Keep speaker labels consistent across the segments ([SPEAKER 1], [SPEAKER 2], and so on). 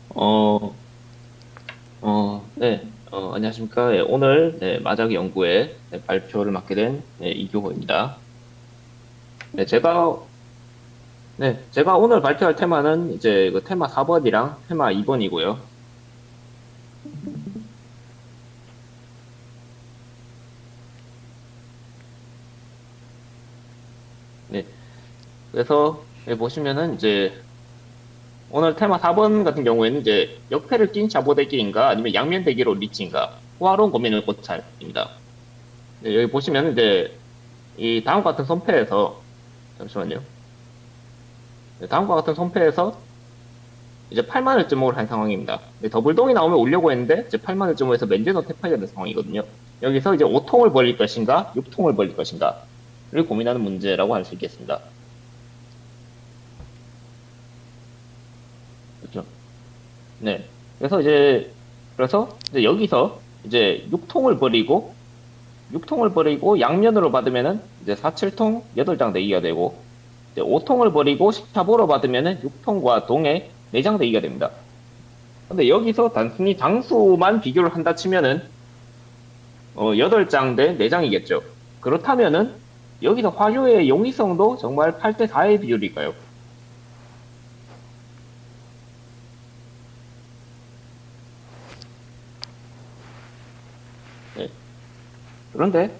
[SPEAKER 1] 어, 네, 안녕하십니까. 네, 오늘, 네, 마작 연구의 네, 발표를 맡게 된, 네, 이교호입니다. 네, 제가 오늘 발표할 테마는 이제 그 테마 4번이랑 테마 2번이고요. 네, 그래서, 네, 보시면은 이제 오늘 테마 4번 같은 경우에는 이제 역패를 낀 자보대기인가 아니면 양면 대기로 리치인가 호화로운 고민을 고찰입니다. 네, 여기 보시면 이제 이 다음과 같은 손패에서, 잠시만요. 네, 다음과 같은 손패에서 이제 8만 원쯤으로 한 상황입니다. 네, 더블동이 나오면 올려고 했는데 이제 8만 원쯤으로 해서 맨제너 태파이가 된 상황이거든요. 여기서 이제 5통을 벌릴 것인가, 6통을 벌릴 것인가를 고민하는 문제라고 할 수 있겠습니다. 그렇죠? 네. 그래서 이제 여기서 이제 6통을 버리고 양면으로 받으면은 이제 4, 7통 8장 대기가 되고 이제 5통을 버리고 14보로 받으면은 6통과 동에 4장 대기가 됩니다. 근데 여기서 단순히 장수만 비교를 한다 치면은 8장 대 4장이겠죠. 그렇다면은 여기서 화요의 용이성도 정말 8대 4의 비율일까요? 네. 그런데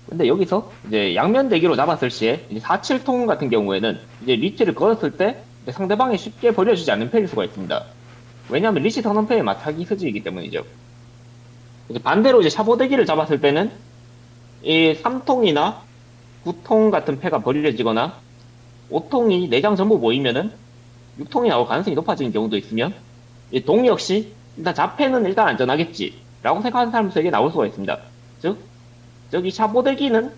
[SPEAKER 1] 근데 여기서 이제 양면 대기로 잡았을 시에 이제 4-7통 같은 경우에는 이제 리치를 걸었을 때 상대방이 쉽게 버려주지 않는 패일 수가 있습니다. 왜냐하면 리치 선언패의 마타기 소지이기 때문이죠. 이제 반대로 이제 샤보 대기를 잡았을 때는 이 3통이나 9통 같은 패가 버려지거나 5통이 4장 전부 모이면은 6통이 나올 가능성이 높아지는 경우도 있으면 이 동 역시 일단 자폐는 일단 안전하겠지라고 생각하는 사람들에게 나올 수가 있습니다. 즉 저기 샤보대기는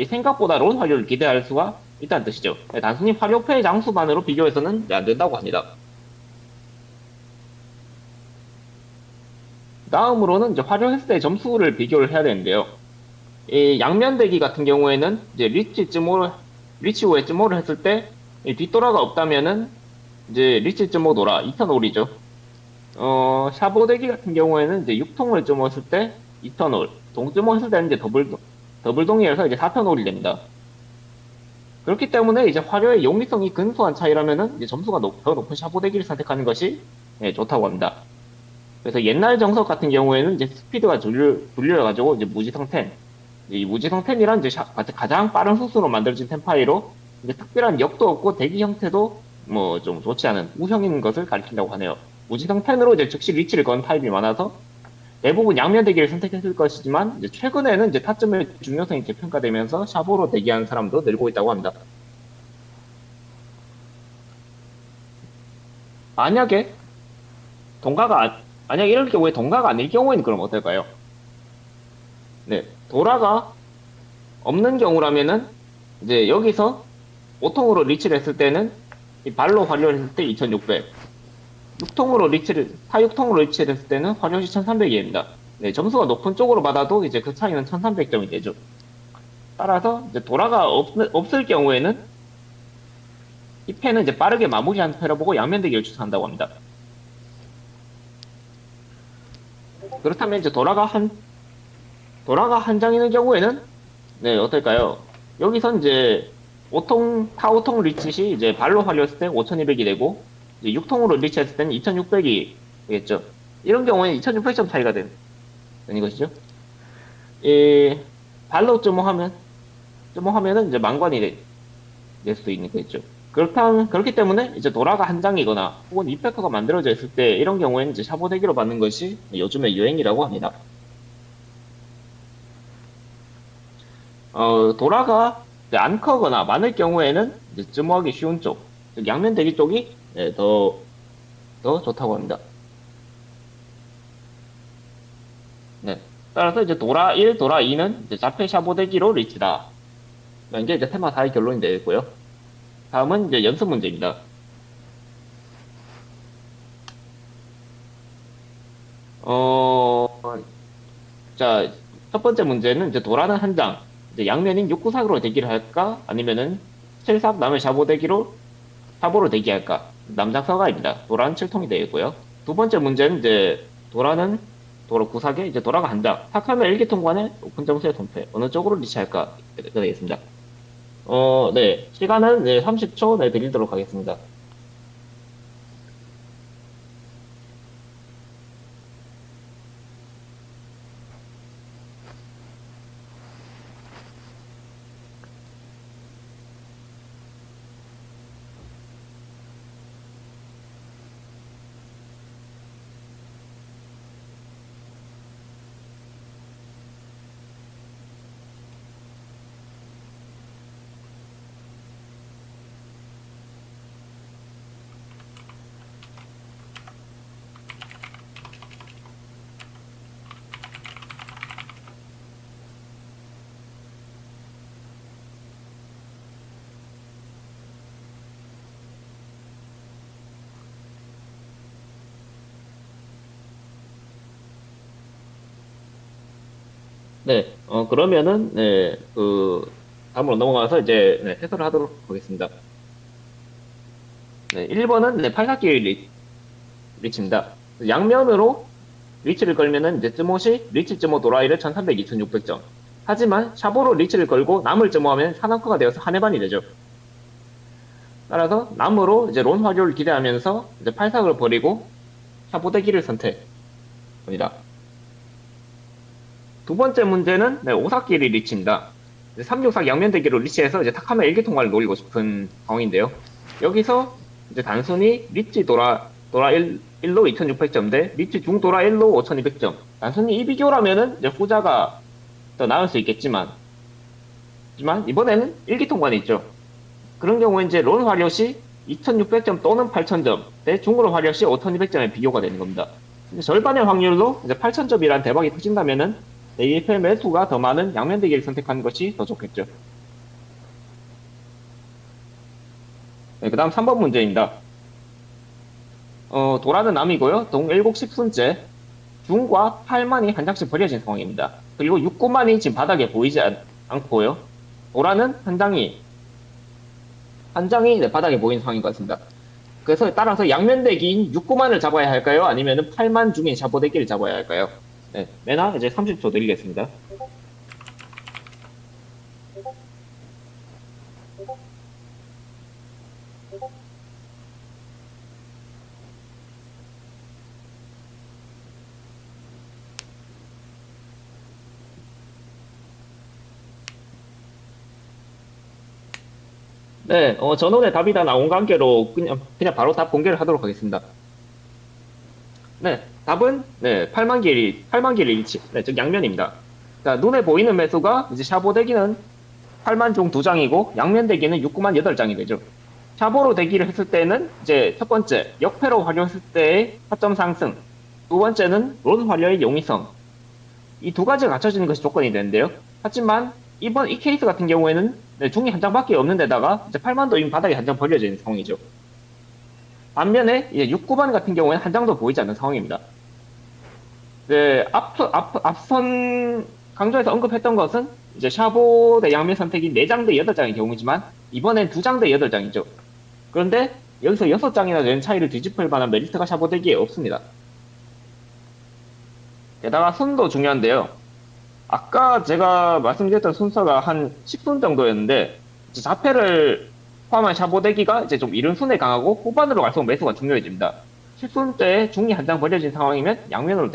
[SPEAKER 1] 생각보다 론 활용을 기대할 수가 있다는 뜻이죠. 단순히 활용패의 장수만으로 비교해서는 안 된다고 합니다. 다음으로는 이제 활용했을 때 점수를 비교를 해야 되는데요. 이 양면대기 같은 경우에는 이제 리치 후에 쯔모를 했을 때 뒷돌아가 없다면은 이제 리치 쯔모 돌아 2턴올이죠. 샤보대기 같은 경우에는 이제 6통을 쯔모했을 때 2턴올, 동쯔모 했을 때는 이제 더블동이어서 이제 4턴올이 됩니다. 그렇기 때문에 이제 화려의 용이성이 근소한 차이라면은 이제 점수가 더 높은 샤보대기를 선택하는 것이 좋다고 합니다. 그래서 옛날 정석 같은 경우에는 이제 스피드가 불려가지고 이제 무지성 10, 이 무지성 10이란 이제 가장 빠른 속수로 만들어진 템파이로 이제 특별한 역도 없고 대기 형태도 뭐 좀 좋지 않은 우형인 것을 가리킨다고 하네요. 무지성 10으로 이제 즉시 리치를 건 타입이 많아서 대부분 양면 대기를 선택했을 것이지만 이제 최근에는 이제 타점의 중요성이 재평가되면서 샤보로 대기하는 사람도 늘고 있다고 합니다. 만약에 만약 이럴 경우에 동가가 아닐 경우에는 그럼 어떨까요? 네, 도라가 없는 경우라면은 이제 여기서 5통으로 리치를 했을 때는 이 발로 활용을 했을 때 2600, 4, 6통으로 리치를 했을 때는 활용시 1300입니다. 네, 점수가 높은 쪽으로 받아도 이제 그 차이는 1300점이 되죠. 따라서 이제 도라가 없을 경우에는 이 패는 이제 빠르게 마무리하는 패로 보고 양면대기를 추천한다고 합니다. 그렇다면 이제 도라가 한 장 있는 경우에는 네, 어떨까요? 여기서 이제 5통 리치시 이제 발로 활용했을 때 5200이 되고, 이제 6통으로 리치했을 때는 2600이 되겠죠. 이런 경우에 2600점 차이가 되는 것이죠. 이, 발로 점호하면은 이제 망관이 될 수도 있는 거겠죠. 그렇기 때문에 이제 도라가 한 장이거나 혹은 이펙터가 만들어져 있을 때 이런 경우에는 이제 샤보대기로 받는 것이 요즘의 유행이라고 합니다. 도라가 이제 안 커거나 많을 경우에는 이제 쯤하기 쉬운 쪽, 즉 양면 대기 쪽이 더 좋다고 합니다. 네. 따라서 이제 도라 1, 도라 2는 이제 자폐 샤보 대기로 리치다. 이게 이제 테마 4의 결론이 되겠고요. 다음은 이제 연습 문제입니다. 어, 자, 첫 번째 문제는 이제 도라는 한 장, 이제 양면인 6구삭으로 대기를 할까? 아니면은 7삭 남의 샤보 대기로 샤보로 대기할까? 남장 서가입니다. 도라는 7통이 되어 있고요. 두 번째 문제는 이제 도라는 도로 구사계 이제 도라가 한 장. 탁하면 1기 통관에 오픈 점수의 손패. 어느 쪽으로 리치할까? 되겠습니다. 네. 시간은 네, 30초 내드리도록 하겠습니다. 네. 그러면은 네, 다음으로 넘어가서 이제 네, 해설을 하도록 하겠습니다. 네, 1번은 네, 8삭기 리치입니다. 양면으로 리치를 걸면은 이제 쯔모시 리치 쯔모 도라이를 1300, 2600점. 하지만 샤보로 리치를 걸고 남을 쯔모하면 산악화가 되어서 한 해반이 되죠. 따라서 남으로 이제 론 화교를 기대하면서 이제 8삭을 버리고 샤보대기를 선택합니다. 두 번째 문제는 네, 5삭끼리 리치입니다. 364 양면대기로 리치해서 이제 타카메 일기 통과를 노리고 싶은 상황인데요. 여기서 이제 단순히 리치 도라 1로 2600점 대 리치 중 도라 1로 5200점. 단순히 이 비교라면은 이제 후자가 더 나을 수 있겠지만, 하지만 이번에는 일기 통관이 있죠. 그런 경우에 이제 론 화력시 2600점 또는 8000점 대 중으로 화력시 5200점의 비교가 되는 겁니다. 절반의 확률로 이제 8000점이란 대박이 터진다면은 AFL 매수가 더 많은 양면대기를 선택하는 것이 더 좋겠죠. 네, 그 다음 3번 문제입니다. 도라는 남이고요. 동 7, 10순째 중과 8만이 한 장씩 버려진 상황입니다. 그리고 6, 9만이 지금 바닥에 보이지 않고요. 도라는 한 장이 네, 바닥에 보이는 상황인 것 같습니다. 그래서 따라서 양면대기인 6, 9만을 잡아야 할까요? 아니면 8만 중인 샤보대기를 잡아야 할까요? 네, 매나 이제 30초 드리겠습니다. 네, 전원의 답이 다 나온 관계로 그냥 바로 답 공개를 하도록 하겠습니다. 네, 답은 네, 8만 개의 일치, 네, 즉 양면입니다. 자, 눈에 보이는 매수가 이제 샤보 대기는 8만 중 2장이고 양면 대기는 6, 9만 8장이 되죠. 샤보로 대기를 했을 때는 이제 첫 번째 역패로 활용했을 때의 타점 상승, 두 번째는 론 활용의 용이성, 이 두 가지가 갖춰지는 것이 조건이 되는데요. 하지만 이번 이 케이스 같은 경우에는 네, 중이 한 장밖에 없는 데다가 이제 8만도 이미 바닥에 한 장 버려져 있는 상황이죠. 반면에 이제 6, 9만 같은 경우에는 한 장도 보이지 않는 상황입니다. 네, 앞선 강조에서 언급했던 것은 이제 샤보 대 양면 선택이 4장 대 8장의 경우지만 이번엔 2장 대 8장이죠. 그런데 여기서 6장이나 되는 차이를 뒤집을 만한 메리트가 샤보 대기에 없습니다. 게다가 순도 중요한데요. 아까 제가 말씀드렸던 순서가 한 10분 정도였는데 자패를 포함한 샤보 대기가 이제 좀 이른 순에 강하고 후반으로 갈수록 매수가 중요해집니다. 10분 때 중이 한 장 버려진 상황이면 양면으로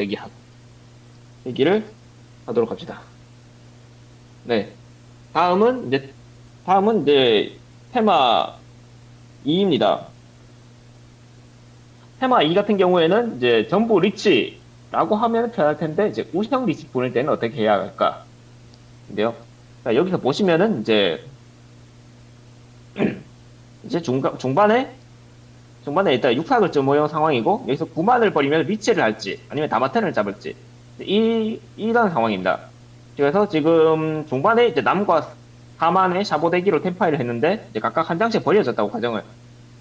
[SPEAKER 1] 대기를 하도록 합시다. 네. 다음은 이제 테마 2입니다. 테마 2 같은 경우에는 이제 전부 리치라고 하면 편할 텐데 이제 우형 리치 보낼 때는 어떻게 해야 할까? 인데요. 자, 여기서 보시면은 이제 중반에 일단 6삭을 점 모형 상황이고 여기서 9만을 버리면 리치를 할지 아니면 다마텐을 잡을지 이런 상황입니다. 그래서 지금 중반에 이제 남과 4만의 샤보 대기로 템파이를 했는데 이제 각각 한 장씩 버려졌다고 가정을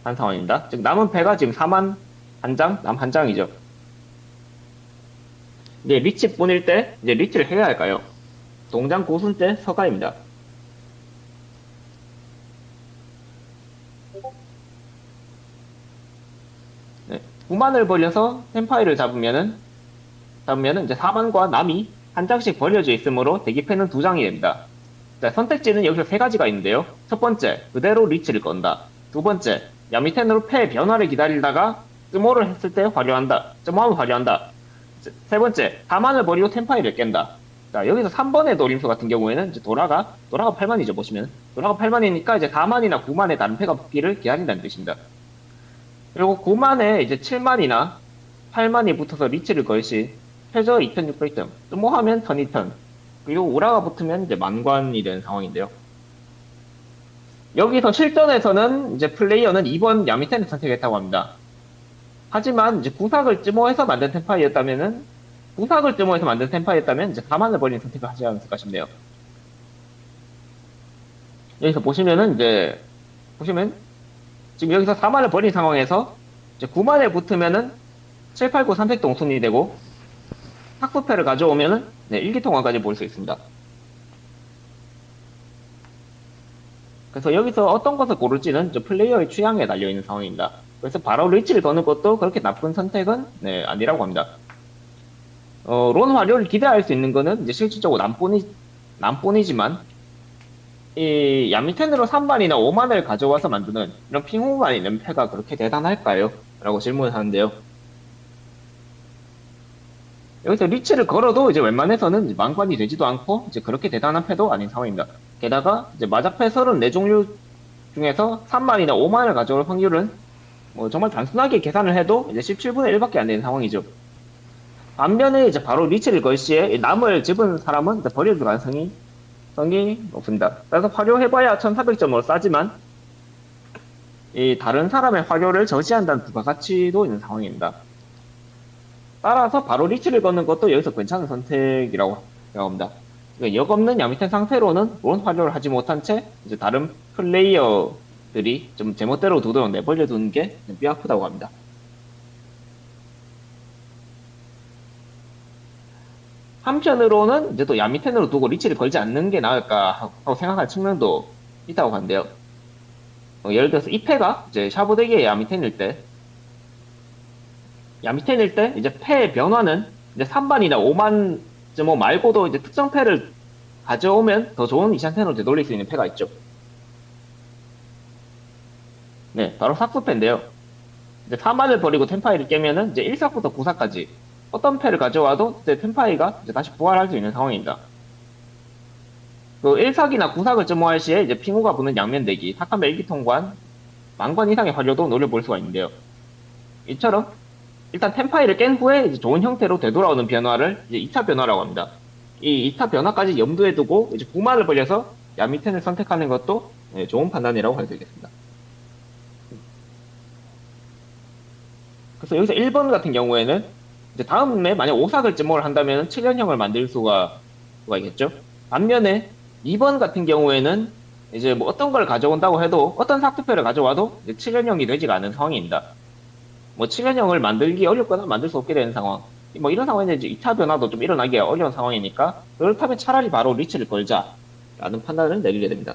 [SPEAKER 1] 한 상황입니다. 즉 남은 패가 지금 4만 한 장, 남 한 장이죠. 이제 리치 보낼 때 이제 리치를 해야 할까요? 동장 고순 때 서가입니다. 네, 9만을 벌려서 템파이를 잡으면은 이제 4만과 남이 한 장씩 벌려져 있으므로 대기패는 두 장이 됩니다. 자, 선택지는 여기서 세 가지가 있는데요. 첫 번째, 그대로 리치를 건다. 두 번째, 야미텐으로 패 변화를 기다리다가 쯔모를 했을 때 화려한다. 쯔모하면 화려한다. 세 번째, 4만을 버리고 템파이를 깬다. 자, 여기서 3번의 노림수 같은 경우에는 이제 도라가 8만이죠, 보시면. 도라가 8만이니까 이제 4만이나 9만의 다른 패가 붙기를 기다린다는 뜻입니다. 그리고 9만에 이제 7만이나 8만이 붙어서 리치를 걸 시 최저 2600점. 뭐 하면 12턴. 그리고 우라가 붙으면 이제 만관이 되는 상황인데요. 여기서 실전에서는 이제 플레이어는 2번 야미텐을 선택했다고 합니다. 하지만 이제 구삭을 찜호해서 만든 템파이였다면은 구삭을 찜호해서 만든 템파이였다면 이제 4만을 버리는 선택을 하지 않았을까 싶네요. 여기서 보시면은 이제 보시면 지금 여기서 4만을 버린 상황에서 이제 9만에 붙으면은 7, 8, 9, 3색 동순이 되고 탁부패를 가져오면은 네, 일기통화까지 볼 수 있습니다. 그래서 여기서 어떤 것을 고를지는 플레이어의 취향에 달려있는 상황입니다. 그래서 바로 리치를 거는 것도 그렇게 나쁜 선택은 네, 아니라고 합니다. 론 화료를 기대할 수 있는 거는 이제 실질적으로 남뿐이지만 이 야미텐으로 3만이나 5만을 가져와서 만드는 이런 핑후만 있는 패가 그렇게 대단할까요? 라고 질문을 하는데요. 여기서 리치를 걸어도 이제 웬만해서는 이제 만관이 되지도 않고 이제 그렇게 대단한 패도 아닌 상황입니다. 게다가 이제 마작패 34종류 중에서 3만이나 5만을 가져올 확률은 뭐 정말 단순하게 계산을 해도 이제 17분의 1밖에 안 되는 상황이죠. 반면에 이제 바로 리치를 걸 시에 남을 집은 사람은 이제 버릴 가능성이 높습니다. 그래서 화료해봐야 1400점으로 싸지만 이 다른 사람의 화료를 저지한다는 부가가치도 있는 상황입니다. 따라서 바로 리치를 걷는 것도 여기서 괜찮은 선택이라고 생각합니다. 그러니까 역 없는 야미텐 상태로는 론 활용을 하지 못한 채 이제 다른 플레이어들이 좀 제멋대로 도도록 내버려 두는 게 뼈아프다고 합니다. 한편으로는 이제 또 야미텐으로 두고 리치를 걸지 않는 게 나을까 하고 생각할 측면도 있다고 하는데요. 예를 들어서 이 패가 이제 샤브덱의 야미텐일 때 이제 패의 변화는 이제 3반이나 5만 뭐 말고도 이제 특정 패를 가져오면 더 좋은 이샨텐으로 되돌릴 수 있는 패가 있죠. 네, 바로 삭수패인데요. 이제 4만을 버리고 템파이를 깨면은 이제 1삭부터 9삭까지 어떤 패를 가져와도 이제 템파이가 이제 다시 부활할 수 있는 상황입니다. 그 1삭이나 9삭을 점호할 시에 이제 핑후가 부는 양면대기, 탁한배 일기통관, 만관 이상의 활용도 노려볼 수가 있는데요. 이처럼 일단 템파이를 깬 후에 이제 좋은 형태로 되돌아오는 변화를 이제 2차 변화라고 합니다. 이 2차 변화까지 염두에 두고 이제 9만을 벌려서 야미텐을 선택하는 것도 좋은 판단이라고 해도 되겠습니다. 그래서 여기서 1번 같은 경우에는 이제 다음에 만약 5삭을 찜목을 한다면 7연형을 만들 수가 있겠죠. 반면에 2번 같은 경우에는 이제 뭐 어떤 걸 가져온다고 해도 어떤 삭투표를 가져와도 7연형이 되지가 않은 상황입니다. 뭐 7연형을 만들기 어렵거나 만들 수 없게 되는 상황. 뭐 이런 상황에는 이제 2차 변화도 좀 일어나기 어려운 상황이니까 그렇다면 차라리 바로 리치를 걸자라는 판단을 내리게 됩니다.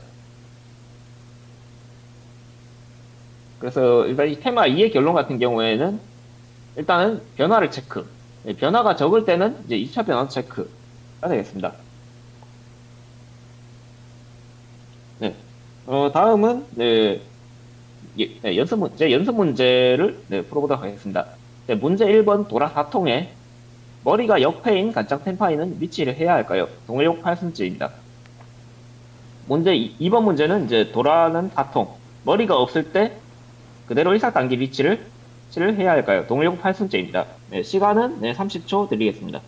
[SPEAKER 1] 그래서 일단 이 테마 2의 결론 같은 경우에는 일단은 변화를 체크. 변화가 적을 때는 이제 2차 변화 체크가 되겠습니다. 네. 다음은 연습 문제를 풀어보도록 하겠습니다. 문제 1번 도라 4통에 머리가 역패인 간장 템파이는 위치를 해야 할까요? 동일력 8승째입니다. 문제 2번 문제는 이제 도라는 4통 머리가 없을 때 그대로 일사단기 위치를 해야 할까요? 동일력 8승째입니다. 시간은 30초 드리겠습니다.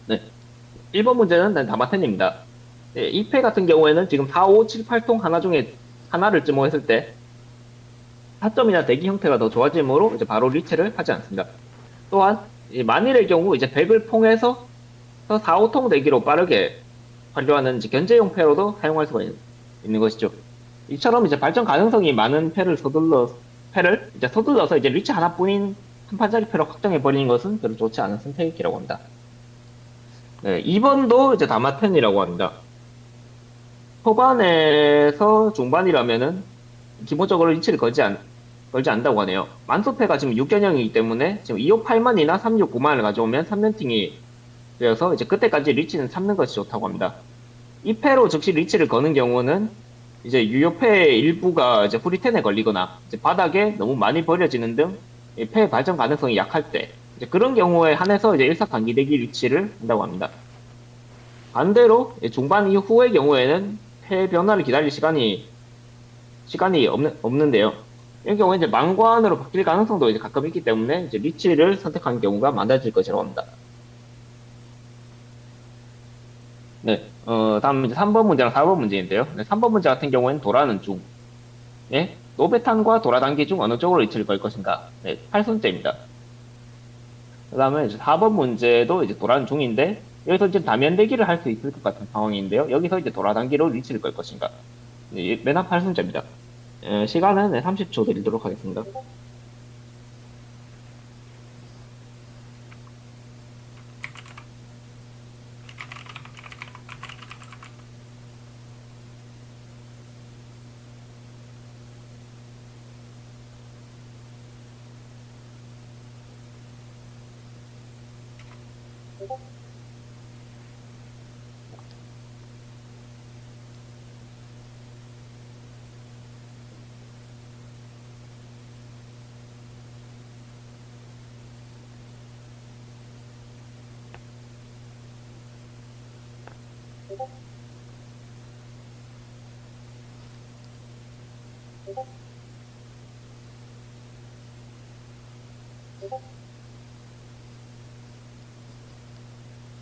[SPEAKER 1] 네. 1번 문제는 네, 다마텐입니다. 네, 2패 같은 경우에는 지금 4, 5, 7, 8통 하나 중에 하나를 찜호했을 때 타점이나 대기 형태가 더 좋아지므로 이제 바로 리체를 하지 않습니다. 또한 만일의 경우 이제 100을 통해서 4, 5통 대기로 빠르게 활용하는 이제 견제용 패로도 사용할 수가 있는 것이죠. 이처럼 이제 발전 가능성이 많은 패를 이제 서둘러서 이제 리치 하나뿐인 한 판짜리 패로 확정해 버리는 것은 별로 좋지 않은 선택이라고 합니다. 네, 2번도 이제 다마텐이라고 합니다. 초반에서 중반이라면은 기본적으로 리치를 걸지 않는다고 하네요. 만소패가 지금 6견형이기 때문에 지금 258만이나 369만을 가져오면 3년팅이 되어서 이제 그때까지 리치는 삼는 것이 좋다고 합니다. 2패로 즉시 리치를 거는 경우는 이제 유효패의 일부가 이제 후리텐에 걸리거나 이제 바닥에 너무 많이 버려지는 등 패 발전 가능성이 약할 때 이제 그런 경우에 한해서 이제 일사간기대기 리치를 한다고 합니다. 반대로 중반 이후의 경우에는 패 변화를 기다릴 시간이 없는데요. 이런 경우에 이제 망관으로 바뀔 가능성도 이제 가끔 있기 때문에 이제 리치를 선택하는 경우가 많아질 것이라고 합니다. 네, 다음 이제 3번 문제랑 4번 문제인데요. 네, 3번 문제 같은 경우에는 도라는 중, 예, 노베탄과 도라단기 중 어느 쪽으로 리치를 걸 것인가? 네, 8선째입니다. 그 다음에 이제 4번 문제도 이제 도라는 중인데, 여기서 이제 다면대기를 할 수 있을 것 같은 상황인데요. 여기서 이제 도라단기로 리치를 걸 것인가? 네, 맨앞 8선째입니다. 시간은 네, 30초 드리도록 하겠습니다.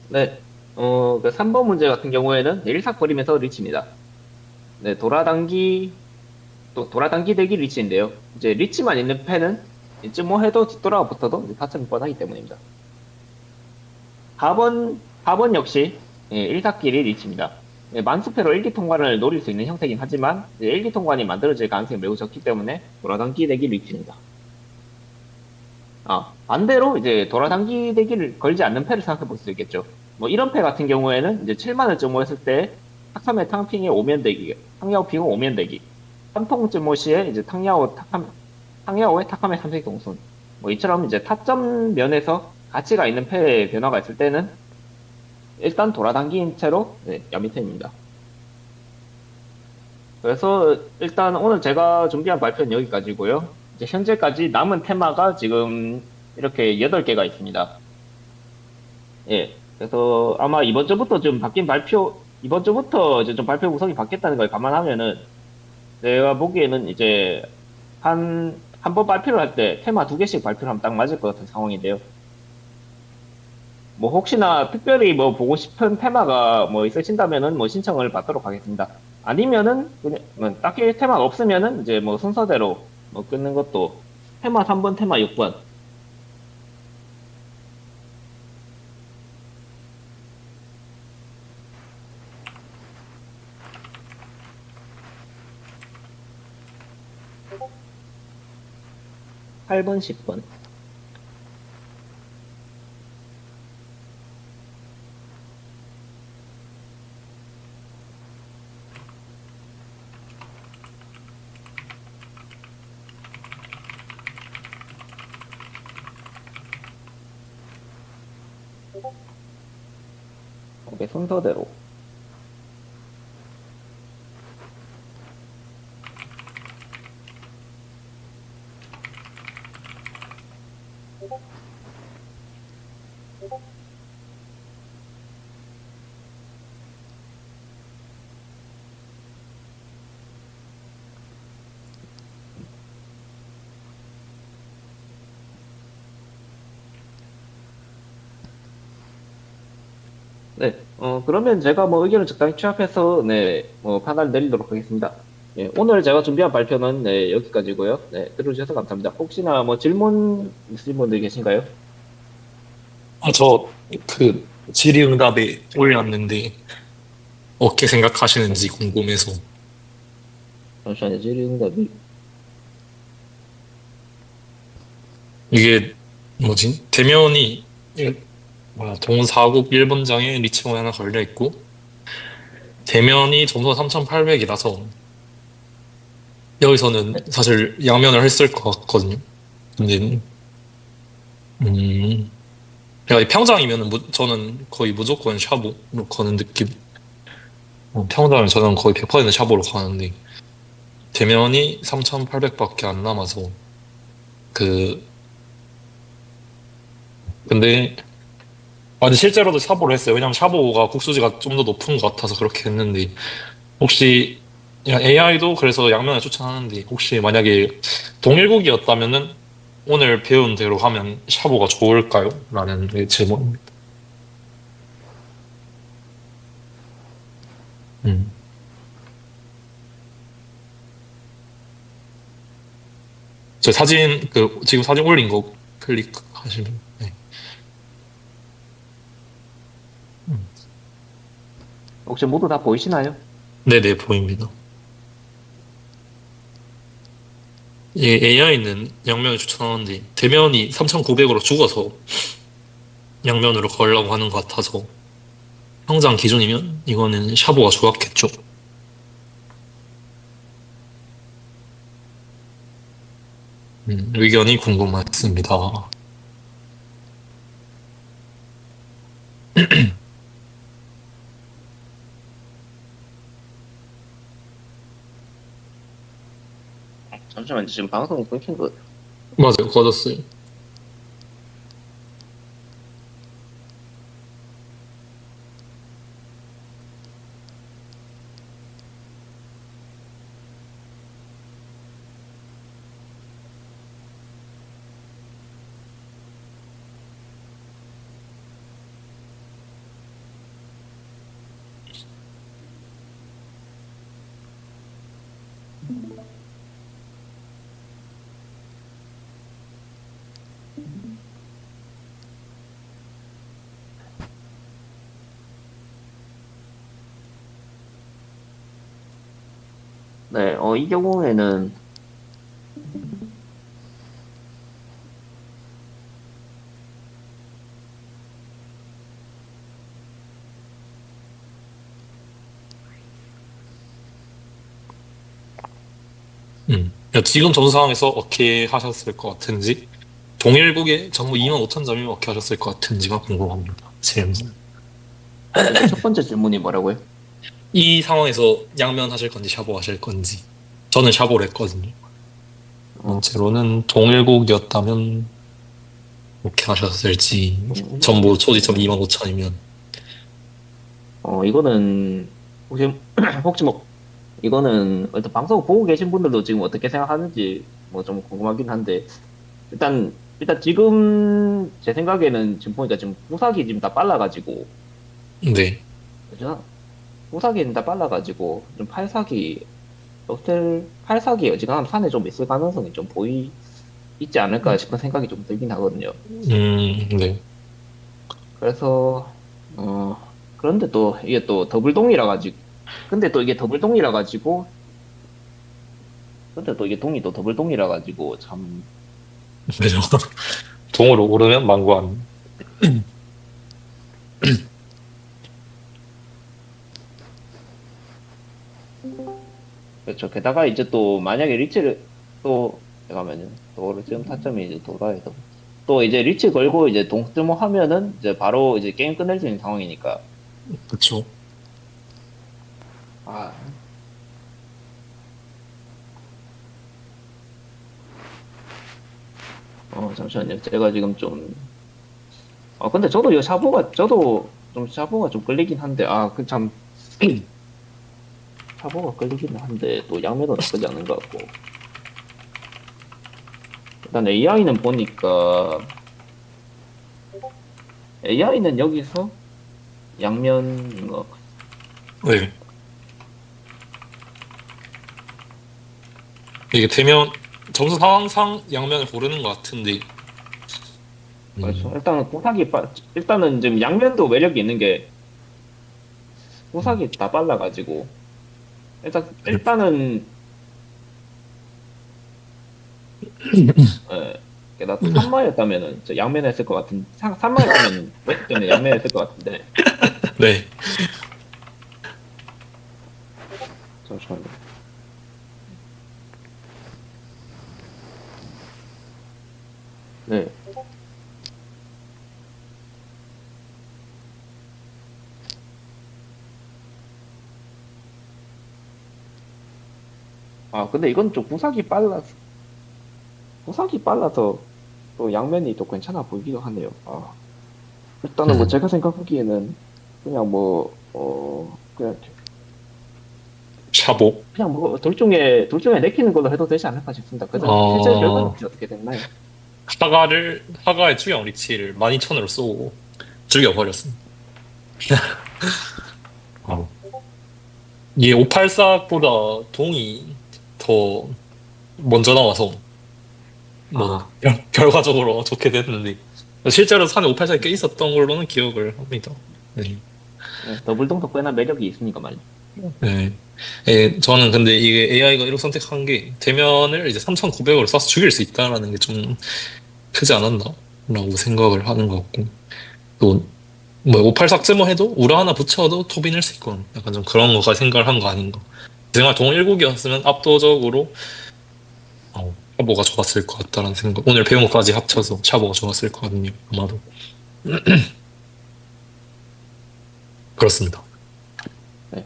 [SPEAKER 1] 네, 그 3번 문제 같은 경우에는 일삭거리면서 리치입니다. 네, 도라당기 대기 리치인데요. 이제 리치만 있는 펜은 이쯤 뭐 해도 뒷돌아가 붙어도 이제 타점이 뻔하기 때문입니다. 4번 역시 일삭끼리 리치입니다. 만수패로 일기 통관을 노릴 수 있는 형태긴 하지만 일기 통관이 만들어질 가능성이 매우 적기 때문에 도라당기 대기 리치입니다. 반대로 이제 도라당기 대기를 걸지 않는 패를 생각해 볼 수도 있겠죠. 뭐 이런 패 같은 경우에는 이제 7만을 점호했을 때 탁삼의 탕핑의 오면 대기, 탕야오 핑의 오면 대기, 삼통 점호 시에 이제 탕야오의 탁함의 삼색 동순. 뭐 이처럼 이제 타점 면에서 가치가 있는 패의 변화가 있을 때는 일단 돌아당긴 채로 야미템입니다. 그래서 일단 오늘 제가 준비한 발표는 여기까지고요. 이제 현재까지 남은 테마가 지금 이렇게 8개가 있습니다. 예. 그래서 아마 이번 주부터 이제 좀 발표 구성이 바뀌었다는 걸 감안하면은 내가 보기에는 이제 한 번 발표를 할 때 테마 2개씩 발표를 하면 딱 맞을 것 같은 상황인데요. 뭐 혹시나 특별히 뭐 보고 싶은 테마가 뭐 있으신다면은 뭐 신청을 받도록 하겠습니다. 아니면은 그냥 뭐 딱히 테마가 없으면은 이제 뭐 순서대로 뭐 끊는 것도 테마 3번, 테마 6번. 8번, 10번. 이렇게 순서대로. 네, 그러면 제가 뭐 의견을 적당히 취합해서, 네, 판단을 내리도록 하겠습니다. 예, 오늘 제가 준비한 발표는, 네, 여기까지고요. 네, 들어주셔서 감사합니다. 혹시나 뭐 질문 있으신 분들 계신가요?
[SPEAKER 2] 저 그 질의응답에 올렸는데 어떻게 생각하시는지 궁금해서.
[SPEAKER 1] 잠시만요, 질의응답이.
[SPEAKER 2] 이게 뭐지? 대면이 동사국 1번장에 리치mon이 하나 걸려 있고 대면이 점수가 3,800이라서 여기서는
[SPEAKER 1] 네,
[SPEAKER 2] 사실 양면을 했을 것 같거든요. 근데 음 제가 이 평장이면은 저는 거의 무조건 샤보로 가는 느낌. 평장이면 저는 거의 100% 샤보로 가는데 대면이 3,800밖에 안 남아서 그 근데 근데 실제로도 샤보를 했어요. 왜냐면 샤보가 국수지가 좀 더 높은 것 같아서 그렇게 했는데 혹시 AI도 그래서 양면을 추천하는데 혹시 만약에 동일국이었다면은 오늘 배운 대로 하면 샤보가 좋을까요? 라는 질문입니다. 음. 저 사진 지금 사진 올린 거 클릭하시면 네. 음.
[SPEAKER 1] 혹시 모두 다 보이시나요?
[SPEAKER 2] 네네 보입니다. AI는 양면을 추천하는데 대면이 3,900으로 죽어서 양면으로 가려고 하는 것 같아서 평장 기준이면 이거는 샤보가 좋았겠죠. 의견이 궁금했습니다.
[SPEAKER 1] 잠시만요, 지금 방송이 끊긴 것 같아요.
[SPEAKER 2] 맞아요, 꺼졌어요.
[SPEAKER 1] 네, 이 경우에는,
[SPEAKER 2] 지금 점수 상황에서 어떻게 하셨을 것 같은지, 동일국의 전부 25,000점이면 어떻게 하셨을 것 같은지가 궁금합니다. 질문.
[SPEAKER 1] 일단 첫 번째 질문이 뭐라고요?
[SPEAKER 2] 이 상황에서 양면 하실 건지 샤보 하실 건지. 저는 샤보를 했거든요.
[SPEAKER 1] 어,
[SPEAKER 2] 번째로는 동일국이었다면 어떻게 하셨을지. 전부 소지점
[SPEAKER 1] 동일국이었다면,
[SPEAKER 2] 25,000이면.
[SPEAKER 1] 이거는, 혹시, 혹시 뭐, 이거는, 일단 방송 보고 계신 분들도 지금 어떻게 생각하는지, 뭐 좀 궁금하긴 한데, 일단 지금, 제 생각에는 지금 보니까 지금 후사기 지금 다 빨라가지고,
[SPEAKER 2] 네.
[SPEAKER 1] 그죠? 후사기는 다 빨라가지고, 좀 팔사기, 럭텔 팔사기 어지간하면 산에 좀 있을 가능성이 좀 있지 않을까 싶은 생각이 좀 들긴 하거든요.
[SPEAKER 2] 네.
[SPEAKER 1] 그래서, 그런데 또 이게 또 더블동이라 가지고, 근데 또 이게 더블동이라 가지고, 근데 또 이게 동이 또 더블동이라 가지고, 참,
[SPEAKER 2] 그죠. 동으로 오르면 망고한.
[SPEAKER 1] 그렇죠. 게다가 이제 또 만약에 리치를 또, 잠깐만요. 또 지금 타점이 이제 돌아야 또 이제 리치 걸고 이제 동점을 하면은 이제 바로 이제 게임 끝낼 수 있는 상황이니까.
[SPEAKER 2] 그쵸.
[SPEAKER 1] 아, 잠시만요. 제가 지금 좀, 근데 저도 이거 샤보가 좀 끌리긴 한데, 그 참, 샤보가 끌리긴 한데, 또 양면도 나쁘지 않은 것 같고. 일단 AI는 보니까, AI는 여기서, 양면인 거.
[SPEAKER 2] 네. 이게 되면 점수 상황상 양면을 고르는 것 같은데.
[SPEAKER 1] 그렇죠.
[SPEAKER 2] 음,
[SPEAKER 1] 일단은 지금 양면도 매력이 있는 게 구삭이 다 빨라가지고 일단은 나도 3마였다면은 양면에 했을 것 같은 3마였다면 웨트 때문에 양면에 했을 것 같은데
[SPEAKER 2] 네.
[SPEAKER 1] 잠시만요. 네. 아 근데 이건 좀 구삭이 빨라서 또 양면이 또 괜찮아 보이기도 하네요. 아 일단은 뭐
[SPEAKER 2] 음,
[SPEAKER 1] 제가 생각하기에는 그냥
[SPEAKER 2] 샤보.
[SPEAKER 1] 그냥 뭐 둘 중에 내키는 걸로 해도 되지 않을까 싶습니다. 그래서 실제 결과는
[SPEAKER 2] 어,
[SPEAKER 1] 혹시 어떻게 됐나요?
[SPEAKER 2] 하가의 투영 리치를 12,000으로 쏘고 죽여버렸습니다. 어. 이게 584보다 동이 더 먼저 나와서 뭐
[SPEAKER 1] 아
[SPEAKER 2] 결과적으로 좋게 됐는데 실제로 산에 584가 꽤 있었던 걸로는 기억을 합니다. 네.
[SPEAKER 1] 네, 더블동도 꽤나 매력이 있으니까 말이죠.
[SPEAKER 2] 네. 예, 저는 근데 이게 AI가 이렇게 선택한 게 대면을 이제 3,900으로 쏴서 죽일 수 있다라는 게 좀 크지 않았나라고 생각을 하는 것 같고 또 뭐 584쯤 해도 우라 하나 붙여도 토빈할 수 있건 약간 좀 그런 거까지 생각을 한 거 아닌가. 정말 동일국이었으면 압도적으로 샤보가 좋았을 것 같다라는 생각. 오늘 배운 것까지 합쳐서 샤보가 좋았을 것 같거든요. 아마도 그렇습니다.
[SPEAKER 1] 네.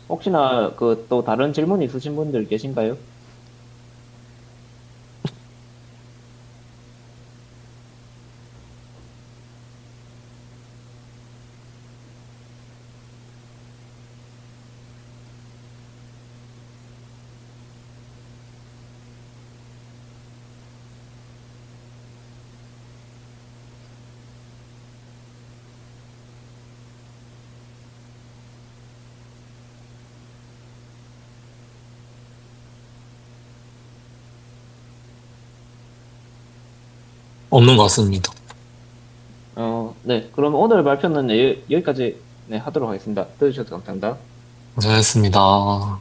[SPEAKER 1] 혹시나 그 또 다른 질문 있으신 분들 계신가요?
[SPEAKER 2] 없는 것 같습니다.
[SPEAKER 1] 네. 그럼 오늘 발표는 여기까지 네, 하도록 하겠습니다. 들어주셔서 감사합니다.
[SPEAKER 2] 고생하셨습니다.